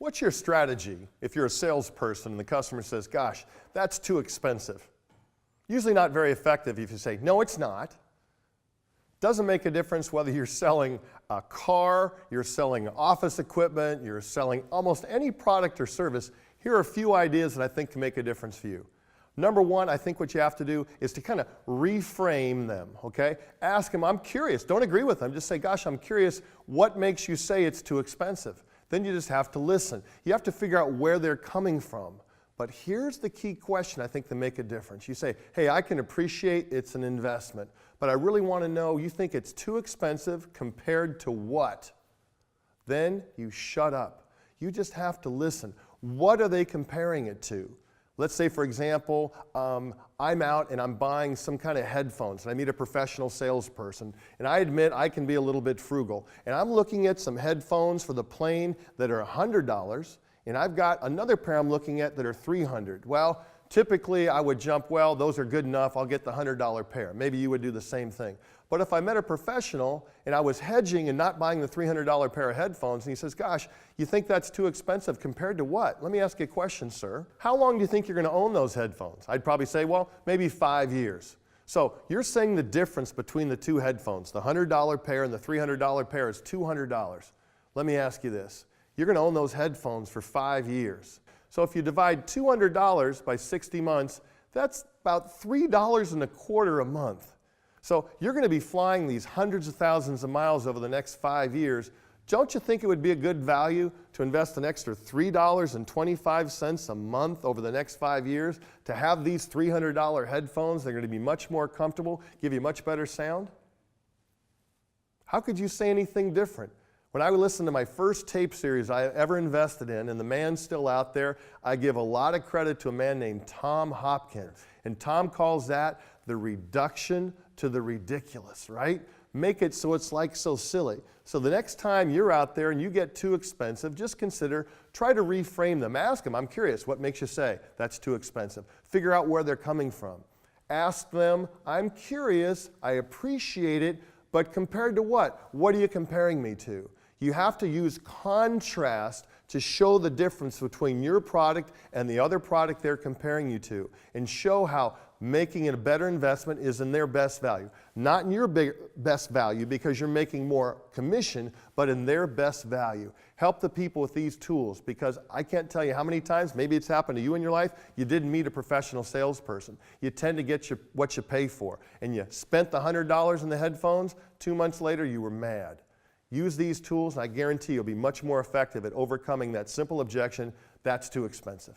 What's your strategy if you're a salesperson and the customer says, gosh, that's too expensive? Usually not very effective if you say, no, it's not. Doesn't make a difference whether you're selling a car, you're selling office equipment, you're selling almost any product or service. Here are a few ideas that I think can make a difference for you. Number one, I think what you have to do is to kind of reframe them, okay? Ask them, I'm curious. Don't agree with them. Just say, gosh, I'm curious, what makes you say it's too expensive? Then you just have to listen. You have to figure out where they're coming from. But here's the key question I think to make a difference. You say, hey, I can appreciate it's an investment, but I really want to know, you think it's too expensive compared to what? Then you shut up. You just have to listen. What are they comparing it to? Let's say, for example, I'm out and I'm buying some kind of headphones and I meet a professional salesperson, and I admit I can be a little bit frugal, and I'm looking at some headphones for the plane that are $100, and I've got another pair I'm looking at that are $300. Well, typically I would jump, well, those are good enough, I'll get the $100 pair. Maybe you would do the same thing. But if I met a professional and I was hedging and not buying the $300 pair of headphones, and he says, gosh, you think that's too expensive compared to what? Let me ask you a question, sir. How long do you think you're going to own those headphones? I'd probably say, well, maybe 5 years. So you're saying the difference between the two headphones, the $100 pair and the $300 pair, is $200. Let me ask you this. You're going to own those headphones for 5 years. So if you divide $200 by 60 months, that's about $3.25 a month. So you're going to be flying these hundreds of thousands of miles over the next 5 years. Don't you think it would be a good value to invest an extra $3.25 a month over the next 5 years to have these $300 headphones? They're going to be much more comfortable, give you much better sound. How could you say anything different? When I would listen to my first tape series I ever invested in, and the man's still out there, I give a lot of credit to a man named Tom Hopkins. And Tom calls that the reduction to the ridiculous, right? Make it so it's like so silly. So the next time you're out there and you get too expensive, just consider, try to reframe them. Ask them, I'm curious, what makes you say that's too expensive? Figure out where they're coming from. Ask them, I'm curious, I appreciate it, but compared to what? What are you comparing me to? You have to use contrast to show the difference between your product and the other product they're comparing you to, and show how making it a better investment is in their best value. Not in your best value because you're making more commission, but in their best value. Help the people with these tools, because I can't tell you how many times, maybe it's happened to you in your life, you didn't meet a professional salesperson. You tend to get what you pay for, and you spent the $100 in the headphones, 2 months later you were mad. Use these tools, and I guarantee you'll be much more effective at overcoming that simple objection, that's too expensive.